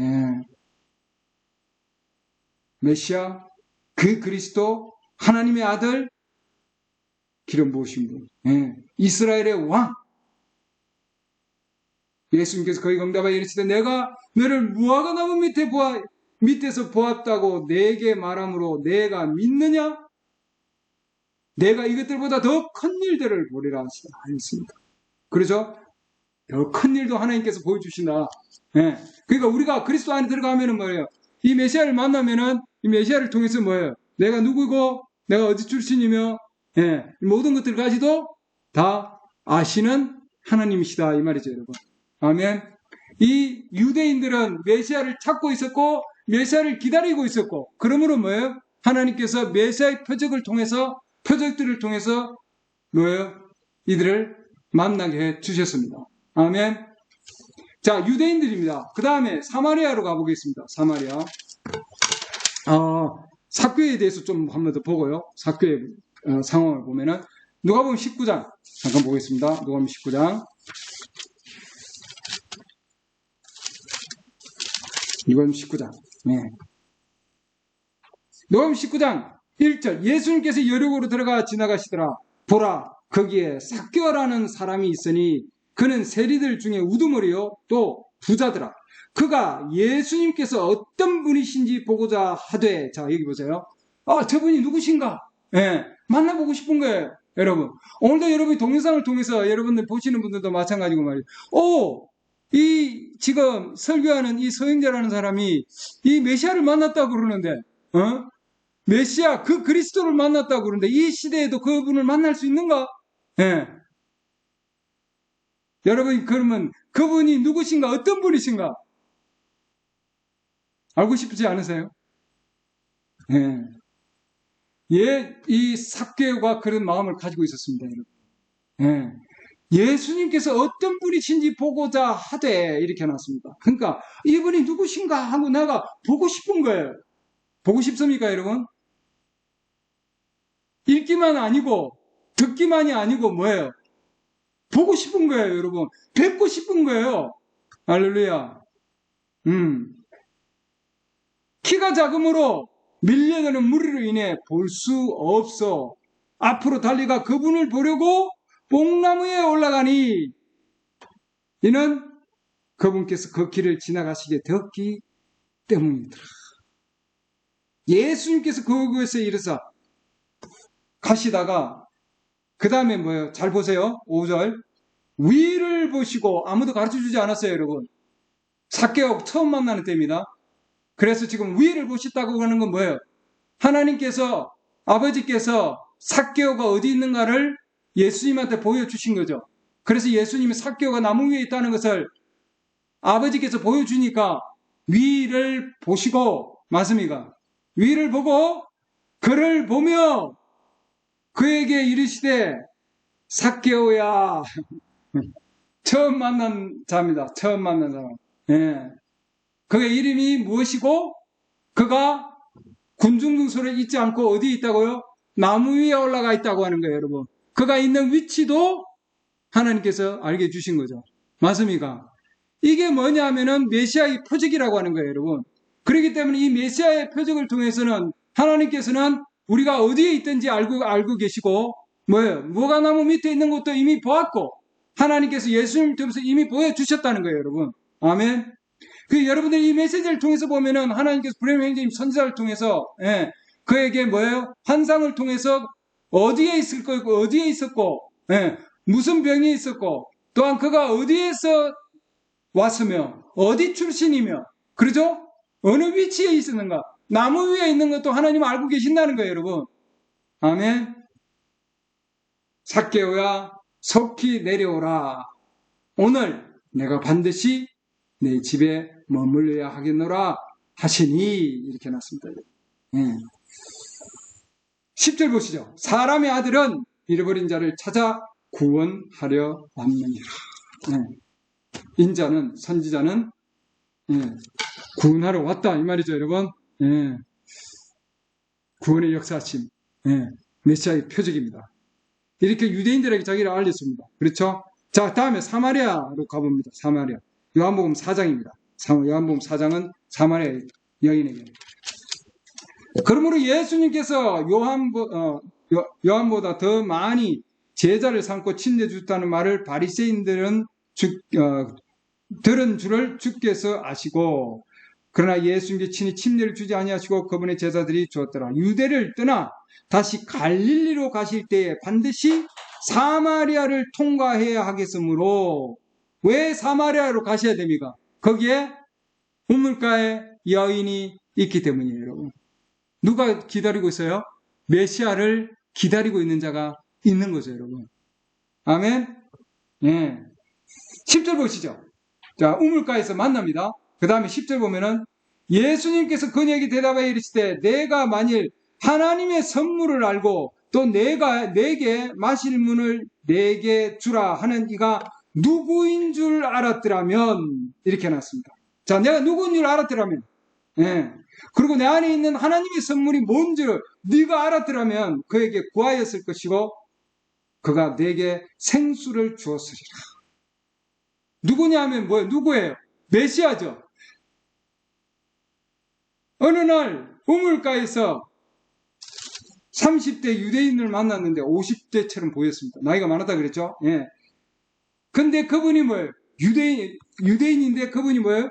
메시아, 그 그리스도, 하나님의 아들, 기름 부으신 분. 예. 이스라엘의 왕. 예수님께서 거기 응답하여 이르시되 내가 너를 무화과 나무 밑에서 보았다고 내게 말함으로 내가 믿느냐? 내가 이것들보다 더 큰 일들을 보리라 하셨습니다. 그래서 더 큰 일도 하나님께서 보여주신다. 예. 그러니까 우리가 그리스도 안에 들어가면은 뭐예요? 이 메시아를 만나면은 이 메시아를 통해서 뭐예요? 내가 누구고 내가 어디 출신이며 예. 모든 것들까지도 다 아시는 하나님이시다 이 말이죠, 여러분. 아멘. 이 유대인들은 메시아를 찾고 있었고 메시아를 기다리고 있었고 그러므로 뭐예요? 하나님께서 메시아의 표적들을 통해서 뭐예요? 이들을 만나게 해 주셨습니다. 아멘. 자, 유대인들입니다. 그 다음에 사마리아로 가보겠습니다. 사마리아. 삭개에 대해서 좀 한 번 더 보고요. 삭개의 상황을 보면은 누가복음 19장 잠깐 보겠습니다. 누가복음 19장. 누가복음 19장. 네. 누가복음 19장 1절 예수님께서 여리고로 들어가 지나가시더라. 보라 거기에 삭개오라는 사람이 있으니 그는 세리들 중에 우두머리요 또 부자더라. 그가 예수님께서 어떤 분이신지 보고자 하되 자 여기 보세요. 저분이 누구신가? 예, 만나보고 싶은 거예요. 여러분 오늘도 여러분이 동영상을 통해서 여러분들 보시는 분들도 마찬가지고 말이에요. 이 지금 설교하는 이 서영자라는 사람이 이 메시아를 만났다고 그러는데 메시아 그 그리스도를 만났다고 그러는데 이 시대에도 그분을 만날 수 있는가? 예. 여러분 그러면 그분이 누구신가? 어떤 분이신가? 알고 싶지 않으세요? 예. 이 삭개오가 그런 마음을 가지고 있었습니다, 여러분. 예. 예수님께서 어떤 분이신지 보고자 하되 이렇게 해놨습니다. 그러니까 이분이 누구신가 하고 내가 보고 싶은 거예요. 보고 싶습니까, 여러분? 읽기만 아니고 듣기만이 아니고 뭐예요? 보고 싶은 거예요, 여러분. 뵙고 싶은 거예요. 할렐루야. 키가 작음으로 밀려드는 무리로 인해 볼 수 없어. 앞으로 달리가 그분을 보려고 뽕나무에 올라가니 이는 그분께서 그 길을 지나가시게 되었기 때문이더라. 예수님께서 그곳에 이르사 가시다가 그 다음에 뭐예요? 잘 보세요. 5절 위를 보시고 아무도 가르쳐주지 않았어요, 여러분. 삭개오 처음 만나는 때입니다. 그래서 지금 위를 보셨다고 하는 건 뭐예요? 하나님께서 아버지께서 삭개오가 어디 있는가를 예수님한테 보여주신 거죠. 그래서 예수님이 삭개오가 나무 위에 있다는 것을 아버지께서 보여주니까 위를 보시고 맞습니까? 위를 보고 그를 보며 그에게 이르시되 삭개오야. 처음 만난 자입니다. 처음 만난 사람. 예. 그의 이름이 무엇이고 그가 군중등소를 잊지 않고 어디에 있다고요? 나무 위에 올라가 있다고 하는 거예요, 여러분. 그가 있는 위치도 하나님께서 알게 해주신 거죠. 맞습니까? 이게 뭐냐 하면은 메시아의 표적이라고 하는 거예요, 여러분. 그렇기 때문에 이 메시아의 표적을 통해서는 하나님께서는 우리가 어디에 있든지 알고 계시고, 뭐예요? 무화과 나무 밑에 있는 것도 이미 보았고, 하나님께서 예수님을 통해서 이미 보여주셨다는 거예요, 여러분. 아멘. 여러분들이 이 메시지를 통해서 보면은 하나님께서 브레멘 형제님 선지자를 통해서, 그에게 뭐예요? 환상을 통해서 어디에 있을 거고, 어디에 있었고, 무슨 병이 있었고, 또한 그가 어디에서 왔으며, 어디 출신이며, 그러죠? 어느 위치에 있었는가? 나무 위에 있는 것도 하나님 알고 계신다는 거예요, 여러분. 아멘. 삭개오야, 속히 내려오라. 오늘 내가 반드시 내 집에 머물러야 하겠노라 하시니, 이렇게 놨습니다. 10절 보시죠. 사람의 아들은 잃어버린 자를 찾아 구원하려 왔느니라. 인자는, 선지자는 구원하러 왔다 이 말이죠, 여러분. 구원의 역사심, 메시아의 표적입니다. 이렇게 유대인들에게 자기를 알렸습니다. 그렇죠? 자, 다음에 사마리아로 가봅니다. 사마리아. 요한복음 4장입니다. 요한복음 4장은 사마리아 여인에게. 그러므로 예수님께서 요한보다 더 많이 제자를 삼고 침례주셨다는 말을 바리새인들은 들은 줄을 주께서 아시고, 그러나 예수님께 친히 침례를 주지 아니하시고 그분의 제자들이 주었더라. 유대를 떠나 다시 갈릴리로 가실 때에 반드시 사마리아를 통과해야 하겠으므로, 왜 사마리아로 가셔야 됩니까? 거기에 우물가에 여인이 있기 때문이에요, 여러분. 누가 기다리고 있어요? 메시아를 기다리고 있는 자가 있는 거죠, 여러분. 아멘. 10절 보시죠. 자, 우물가에서 만납니다. 그 다음에 10절 보면은 예수님께서 그녀에게 대답하여 이르시되 내가 만일 하나님의 선물을 알고 또 내게 마실 문을 내게 주라 하는 이가 누구인 줄 알았더라면, 이렇게 해놨습니다. 자, 내가 누구인 줄 알았더라면, 그리고 내 안에 있는 하나님의 선물이 뭔지를 네가 알았더라면 그에게 구하였을 것이고 그가 내게 생수를 주었으리라. 누구냐 하면 뭐예요? 누구예요? 메시아죠. 어느 날 우물가에서 30대 유대인을 만났는데 50대처럼 보였습니다. 나이가 많았다 그랬죠? 근데 그분이 뭐예요? 유대인인데 그분이 뭐예요?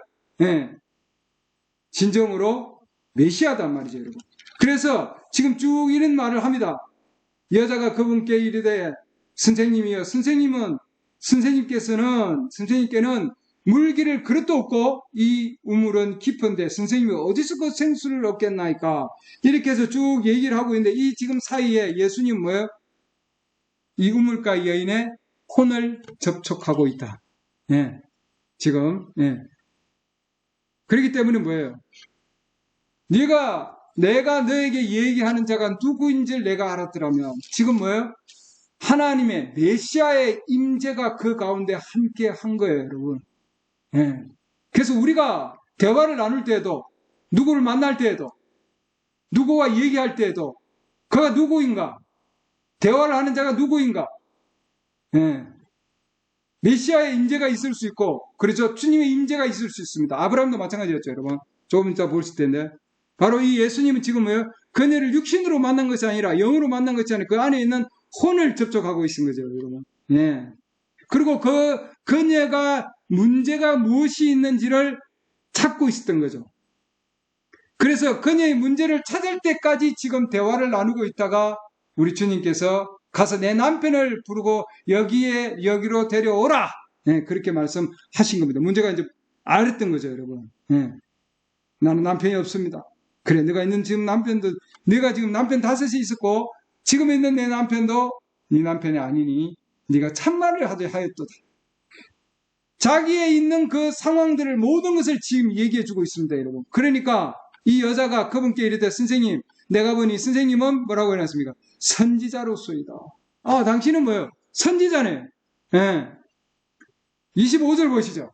진정으로 메시아단 말이죠, 여러분. 그래서 지금 쭉 이런 말을 합니다. 여자가 그분께 이르되 선생님이여, 선생님께는 물기를 그릇도 없고 이 우물은 깊은데 선생님이 어디서 그 생수를 얻겠나이까? 이렇게 해서 쭉 얘기를 하고 있는데 이 지금 사이에 예수님 뭐예요? 이 우물가 여인의 혼을 접촉하고 있다. 지금. 그렇기 때문에 뭐예요? 내가 너에게 얘기하는 자가 누구인지를 내가 알았더라면, 지금 뭐예요? 하나님의 메시아의 임재가 그 가운데 함께 한 거예요, 여러분. 그래서 우리가 대화를 나눌 때에도, 누구를 만날 때에도, 누구와 얘기할 때에도 그가 누구인가? 대화를 하는 자가 누구인가? 메시아의 임재가 있을 수 있고, 그렇죠? 주님의 임재가 있을 수 있습니다. 아브라함도 마찬가지였죠, 여러분. 조금 이따 보실 텐데. 바로 이 예수님은 지금 뭐예요? 그녀를 육신으로 만난 것이 아니라 영으로 만난 것이 아니라 그 안에 있는 혼을 접촉하고 있는 거죠, 여러분. 그리고 그녀가 문제가 무엇이 있는지를 찾고 있었던 거죠. 그래서 그녀의 문제를 찾을 때까지 지금 대화를 나누고 있다가 우리 주님께서 가서 내 남편을 부르고 여기로 데려오라. 그렇게 말씀하신 겁니다. 문제가 이제 알았던 거죠, 여러분. 나는 남편이 없습니다. 그래, 내가 있는 지금 내가 지금 남편 5이 있었고, 지금 있는 내 남편도 네 남편이 아니니, 네가 참말을 하였도다. 자기의 있는 그 상황들을 모든 것을 지금 얘기해 주고 있습니다, 여러분. 그러니까 이 여자가 그분께 이르되 선생님, 내가 보니 선생님은 뭐라고 해놨습니까? 선지자로서이다. 아, 당신은 뭐예요? 선지자네. 예. 25절 보시죠.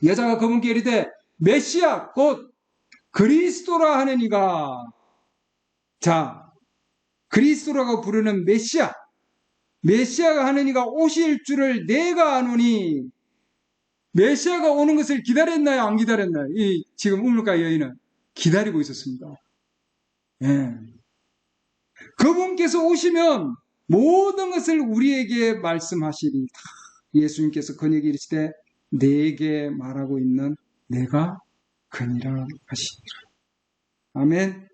여자가 그분께 이르되 메시아 곧 그리스도라 하느니가. 자, 그리스도라고 부르는 메시아가 하느니가 오실 줄을 내가 아노니. 메시아가 오는 것을 기다렸나요? 안 기다렸나요? 이 지금 우물가 여인은 기다리고 있었습니다. 예. 그분께서 오시면 모든 것을 우리에게 말씀하시리. 예수님께서 그에게 이르시되 내게 말하고 있는 내가 그니라 하시니라. 아멘.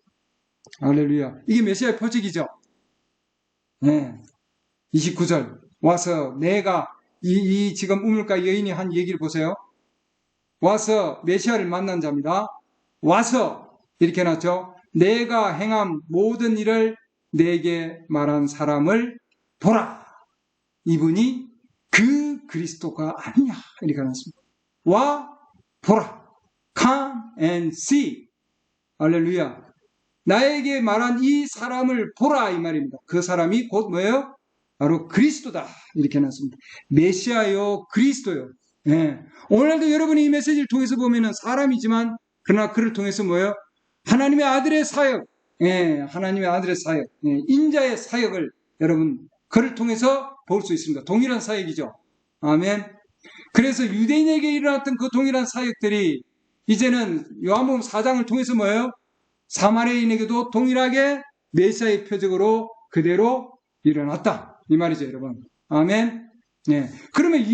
할렐루야. 이게 메시아의 표적이죠. 네. 29절 와서 내가 이 지금 우물가 여인이 한 얘기를 보세요. 와서 메시아를 만난 자입니다. 와서 이렇게 해놨죠. 내가 행한 모든 일을 내게 말한 사람을 보라. 이분이 그 그리스도가 아니냐 이렇게 해놨습니다. 와 보라. Come and see. 할렐루야. 나에게 말한 이 사람을 보라 이 말입니다. 그 사람이 곧 뭐예요? 바로 그리스도다 이렇게 해놨습니다. 메시아요 그리스도요. 예. 오늘도 여러분이 이 메시지를 통해서 보면은 사람이지만 그러나 그를 통해서 뭐예요? 하나님의 아들의 사역, 예, 하나님의 아들의 사역, 예, 인자의 사역을 여러분 그를 통해서 볼 수 있습니다. 동일한 사역이죠. 아멘. 그래서 유대인에게 일어났던 그 동일한 사역들이 이제는 요한복음 4장을 통해서 뭐예요? 사마리아인에게도 동일하게 메시아의 표적으로 그대로 일어났다. 이 말이죠, 여러분. 아멘. 예. 그러면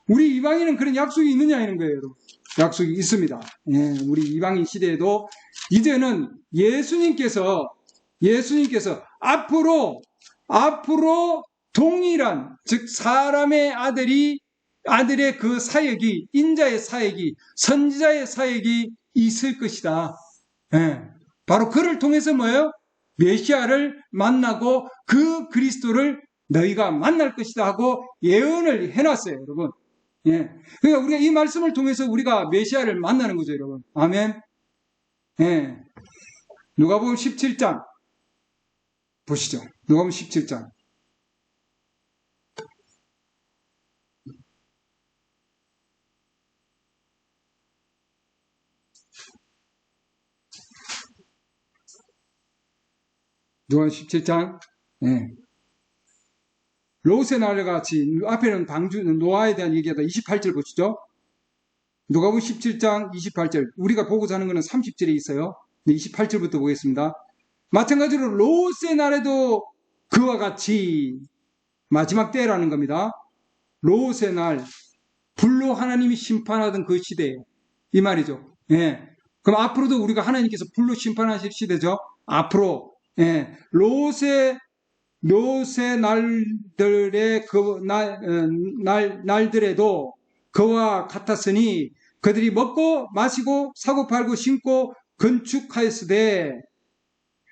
우리 이방인은 그런 약속이 있느냐, 이런 거예요, 여러분. 약속이 있습니다. 예. 우리 이방인 시대에도 이제는 예수님께서 앞으로 동일한, 즉, 사람의 아들의 그 사역이, 인자의 사역이, 선지자의 사역이 있을 것이다. 예. 바로 그를 통해서 뭐예요? 메시아를 만나고 그 그리스도를 너희가 만날 것이다 하고 예언을 해놨어요, 여러분. 예. 그러니까 우리가 이 말씀을 통해서 우리가 메시아를 만나는 거죠, 여러분. 아멘. 예. 누가복음 17장 보시죠. 누가복음 17장. 누가복음 17장. 예. 롯의 날과 같이 앞에는 노아에 대한 얘기하다 28절 보시죠. 누가복음 17장 28절. 우리가 보고자 하는 것은 30절에 있어요. 28절부터 보겠습니다. 마찬가지로 롯의 날에도 그와 같이 마지막 때라는 겁니다. 롯의 날 불로 하나님이 심판하던 그 시대예요. 이 말이죠. 예. 그럼 앞으로도 우리가 하나님께서 불로 심판하실 시대죠. 앞으로 예. 롯의 날들의 날들에도 그와 같았으니 그들이 먹고 마시고 사고 팔고 심고 건축하였으되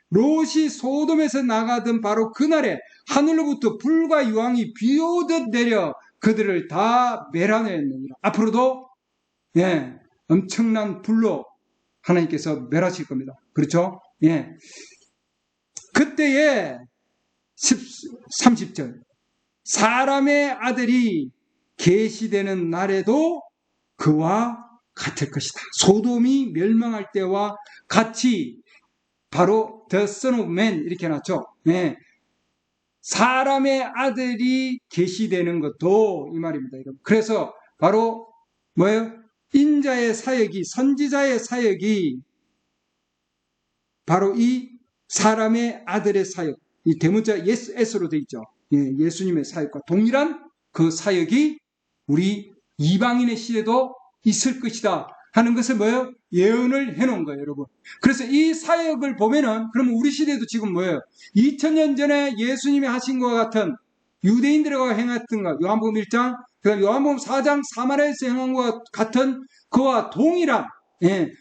롯이 소돔에서 나가던 바로 그날에 하늘로부터 불과 유황이 비오듯 내려 그들을 다 멸하였느니라. 앞으로도 예, 엄청난 불로 하나님께서 멸하실 겁니다. 그렇죠? 예. 그때에 30절 사람의 아들이 계시되는 날에도 그와 같을 것이다. 소돔이 멸망할 때와 같이 바로 the son of man 이렇게 해놨죠. 네. 사람의 아들이 계시되는 것도 이 말입니다. 그래서 바로 뭐예요? 인자의 사역이 선지자의 사역이 바로 이 사람의 아들의 사역 이 대문자 S로 되어 있죠. 예, 예수님의 사역과 동일한 그 사역이 우리 이방인의 시대도 있을 것이다 하는 것을 뭐예요? 예언을 해놓은 거예요, 여러분. 그래서 이 사역을 보면은 그러면 우리 시대도 지금 뭐예요? 2000년 전에 예수님이 하신 것과 같은 유대인들과 행했던 것, 요한복음 1장, 그다음 요한복음 4장 사마리아에서 행한 것과 같은 그와 동일한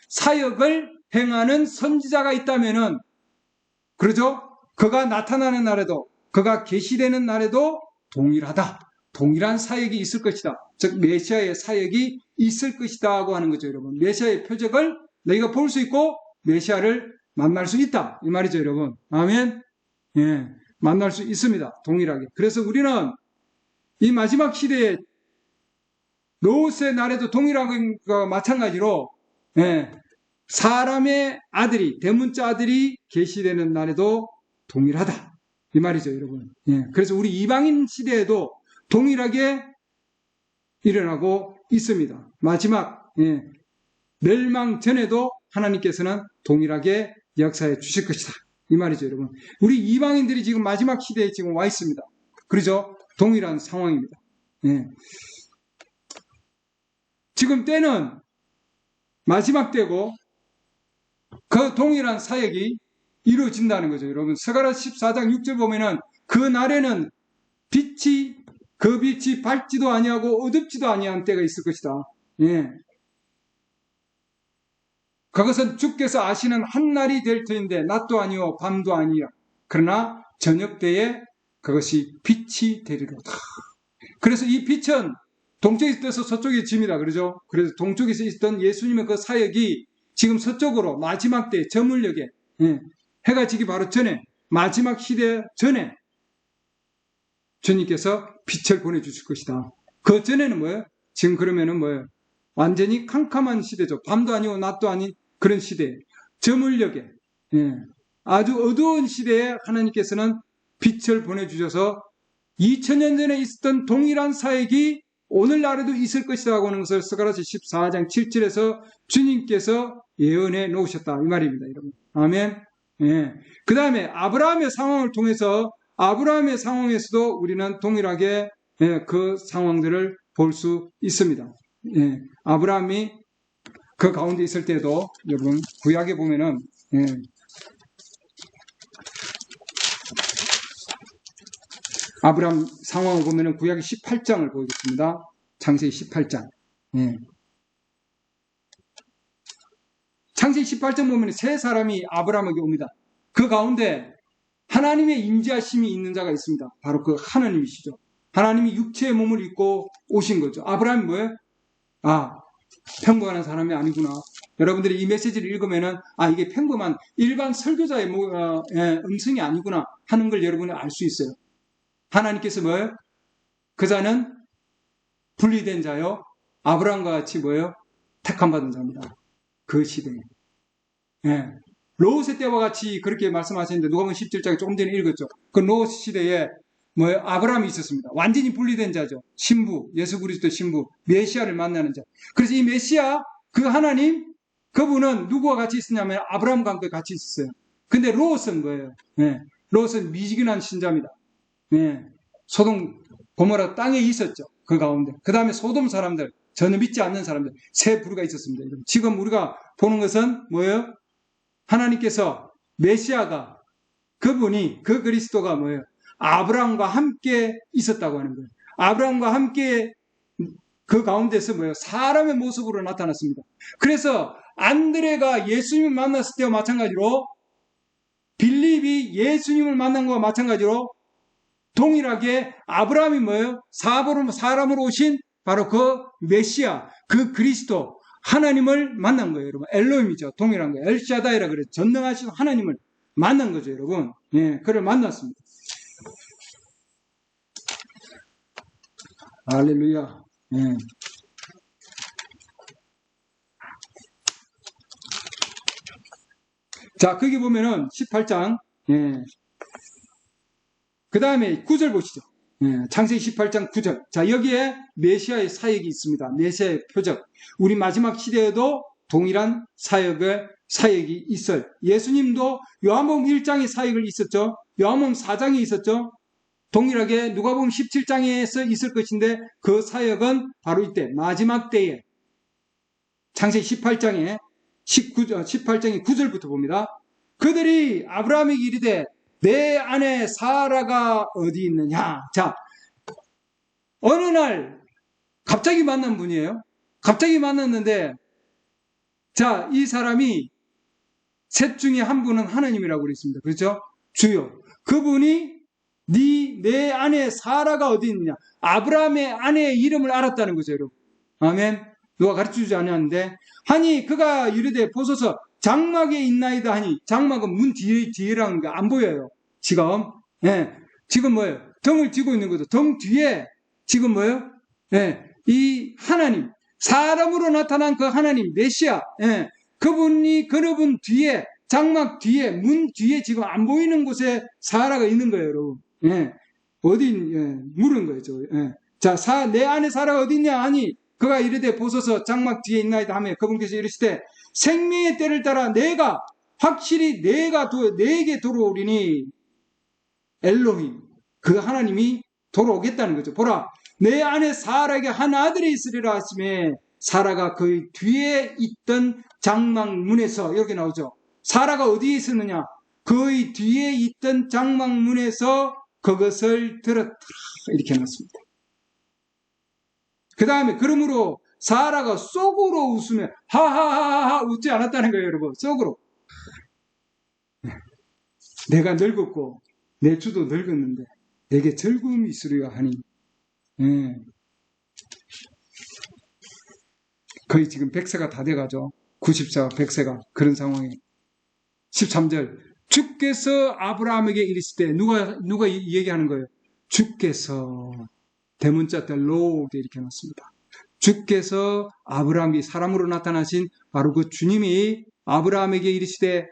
사역을 행하는 선지자가 있다면은 그러죠? 그가 나타나는 날에도 그가 계시되는 날에도 동일하다. 동일한 사역이 있을 것이다. 즉 메시아의 사역이 있을 것이다 하고 하는 거죠, 여러분. 메시아의 표적을 너희가 볼 수 있고 메시아를 만날 수 있다. 이 말이죠, 여러분. 아멘? 예, 만날 수 있습니다. 동일하게. 그래서 우리는 이 마지막 시대에 롯의 날에도 동일한 거 마찬가지로, 예, 사람의 아들이, 대문자 아들이 계시되는 날에도 동일하다. 이 말이죠, 여러분. 예, 그래서 우리 이방인 시대에도 동일하게 일어나고 있습니다. 마지막, 예, 멸망 전에도 하나님께서는 동일하게 역사해 주실 것이다. 이 말이죠, 여러분. 우리 이방인들이 지금 마지막 시대에 지금 와 있습니다. 그렇죠? 동일한 상황입니다. 예. 지금 때는 마지막 때고 그 동일한 사역이 이루어진다는 거죠, 여러분. 스가랴 14장 6절 보면은 그 날에는 그 빛이 밝지도 아니하고 어둡지도 아니한 때가 있을 것이다. 예. 그것은 주께서 아시는 한날이 될 터인데 낮도 아니요 밤도 아니야. 그러나 저녁 때에 그것이 빛이 되리로다. 그래서 이 빛은 동쪽에 있어서 서쪽에 집니다. 그러죠? 그래서 동쪽에서 있던 예수님의 그 사역이 지금 서쪽으로 마지막 때 저물녘에, 예, 해가 지기 바로 전에, 마지막 시대 전에 주님께서 빛을 보내주실 것이다. 그 전에는 뭐예요? 지금 그러면은 뭐예요? 완전히 캄캄한 시대죠. 밤도 아니고 낮도 아닌 그런 시대. 저물녘에, 예, 아주 어두운 시대에 하나님께서는 빛을 보내주셔서 2000년 전에 있었던 동일한 사역이 오늘날에도 있을 것이라고 하는 것을 스가랴서 14장 7절에서 주님께서 예언해 놓으셨다. 이 말입니다, 여러분. 아멘. 예. 그 다음에 아브라함의 상황을 통해서 아브라함의 상황에서도 우리는 동일하게, 예, 그 상황들을 볼 수 있습니다. 예. 아브라함이 그 가운데 있을 때도 여러분 구약에 보면은, 예, 아브라함 상황을 보면은 구약의 18장을 보겠습니다. 창세기 18장. 예. 창세기 18장 보면 세 사람이 아브라함에게 옵니다. 그 가운데 하나님의 임재하심이 있는 자가 있습니다. 바로 그 하나님이시죠. 하나님이 육체의 몸을 입고 오신 거죠. 아브라함이 뭐예요? 평범한 사람이 아니구나. 여러분들이 이 메시지를 읽으면은 이게 평범한 일반 설교자의 음성이 아니구나 하는 걸 여러분이 알 수 있어요. 하나님께서 뭐예요? 그 자는 분리된 자요. 아브라함과 같이 뭐예요? 택함받은 자입니다. 그 시대에. 예. 롯의 때와 같이 그렇게 말씀하셨는데 누가복음 17장에 조금 전에 읽었죠. 그 롯 시대에 뭐예요? 아브라함이 있었습니다. 완전히 분리된 자죠. 신부, 예수 그리스도 신부, 메시아를 만나는 자. 그래서 이 메시아, 그 하나님, 그분은 누구와 같이 있었냐면 아브라함과 함께 같이 있었어요. 근데 롯은 뭐예요? 예. 롯은 미지근한 신자입니다. 예. 소돔 고모라 땅에 있었죠. 그 가운데. 그 다음에 소돔 사람들, 전혀 믿지 않는 사람들, 세 부류가 있었습니다. 지금 우리가 보는 것은 뭐예요? 하나님께서 메시아가, 그분이, 그 그리스도가 뭐예요? 아브라함과 함께 있었다고 하는 거예요. 아브라함과 함께 그 가운데서 뭐예요? 사람의 모습으로 나타났습니다. 그래서 안드레가 예수님을 만났을 때와 마찬가지로 빌립이 예수님을 만난 것과 마찬가지로 동일하게 아브라함이 뭐예요? 사람으로 오신 바로 그 메시아, 그 그리스도, 하나님을 만난 거예요, 여러분. 엘로힘이죠. 동일한 거예요. 엘샤다이라 그래요. 전능하신 하나님을 만난 거죠, 여러분. 예, 그를 만났습니다. 할렐루야. 예. 자, 거기 보면은 18장, 예. 그 다음에 9절 보시죠. 예, 창세기 18장 9절. 자, 여기에 메시아의 사역이 있습니다. 메시아의 표적. 우리 마지막 시대에도 동일한 사역이 있어요. 예수님도 요한복음 1장에 사역을 있었죠. 요한복음 4장에 있었죠. 동일하게 누가복음 17장에서 있을 것인데 그 사역은 바로 이때 마지막 때에 창세기 18장에 18장의 9절부터 봅니다. 그들이 아브라함에게 이르되 내 아내 사라가 어디 있느냐. 자, 어느 날 갑자기 만난 분이에요. 갑자기 만났는데, 자, 이 사람이 셋 중에 한 분은 하나님이라고 그랬습니다. 그렇죠? 주요. 그분이 내 아내 사라가 어디 있느냐. 아브라함의 아내의 이름을 알았다는 거죠, 여러분. 아멘. 누가 가르쳐주지 않았는데, 하니 그가 이르되 보소서 장막에 있나이다 하니, 장막은 문 뒤에라는 거 안 보여요. 지금. 예. 지금 뭐예요? 덩을 쥐고 있는 거죠. 덩 뒤에 지금 뭐예요? 예. 이 하나님, 사람으로 나타난 그 하나님, 메시아, 예. 그분 뒤에, 장막 뒤에, 문 뒤에 지금 안 보이는 곳에 사라가 있는 거예요, 여러분. 예. 물은 거죠. 예. 자, 내 안에 사라가 어디 있냐 하니, 그가 이르되 보소서 장막 뒤에 있나이다 하며 그분께서 이르시되 생명의 때를 따라 확실히 내게 돌아오리니 엘로힘, 그 하나님이 돌아오겠다는 거죠. 보라, 내 안에 사라에게 한 아들이 있으리라 하시매 사라가 그 뒤에 있던 장막문에서, 이렇게 나오죠. 사라가 어디에 있었느냐? 그 뒤에 있던 장막문에서 그것을 들었더라, 이렇게 해놨습니다. 그 다음에 그러므로 사라가 속으로 웃으며 하하하하 웃지 않았다는 거예요, 여러분. 속으로. 내가 늙었고 내 주도 늙었는데 내게 즐거움이 있으려 하니, 예. 거의 지금 100세가 다 돼가죠. 90세가 100세가 그런 상황에 13절 주께서 아브라함에게 이르시되, 누가 얘기하는 거예요? 주께서, 대문자 때 로게 이렇게 해놨습니다. 주께서 아브라함이 사람으로 나타나신 바로 그 주님이 아브라함에게 이르시되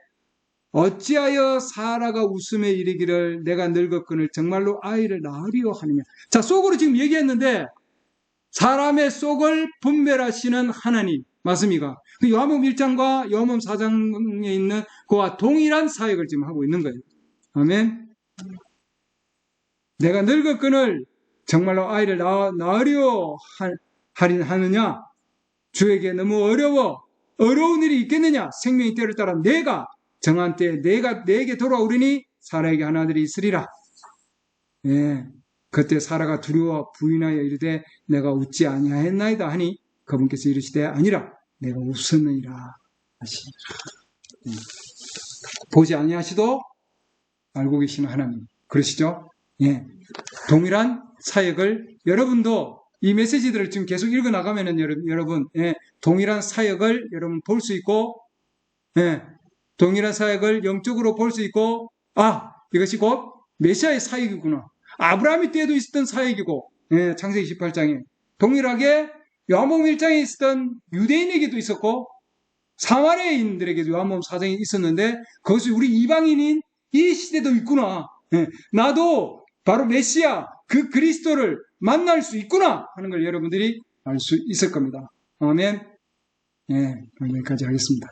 어찌하여 사라가 웃음에 이르기를 내가 늙었거늘 정말로 아이를 낳으리오 하느냐. 자, 속으로 지금 얘기했는데 사람의 속을 분별하시는 하나님 맞습니까? 그 요한복음 1장과 요한복음 4장에 있는 그와 동일한 사역을 지금 하고 있는 거예요. 아멘. 내가 늙었거늘 정말로 아이를 낳으려 하느냐? 주에게 너무 어려운 일이 있겠느냐? 생명의 때를 따라 내가 정한 때에 내게 돌아오리니 사라에게 한 아들이 있으리라. 예. 그때 사라가 두려워 부인하여 이르되 내가 웃지 아니하였나이다 하니 그분께서 이르시되 아니라 내가 웃었느니라 하시니라. 보지 아니하시도 알고 계시는 하나님. 그러시죠? 예. 동일한 사역을 여러분도 이 메시지들을 지금 계속 읽어 나가면은 여러분, 예, 동일한 사역을 여러분 볼 수 있고, 예, 동일한 사역을 영적으로 볼 수 있고, 이것이 곧 메시아의 사역이구나. 아브라함이 때에도 있었던 사역이고, 예, 창세기 28장에 동일하게 요한복음 1장에 있었던 유대인에게도 있었고 사마리아인들에게도 요한복음 4장에 있었는데 그것이 우리 이방인인 이 시대도 있구나. 예, 나도 바로 메시아 그 그리스도를 만날 수 있구나 하는 걸 여러분들이 알 수 있을 겁니다. 아멘. 예, 여기까지 하겠습니다.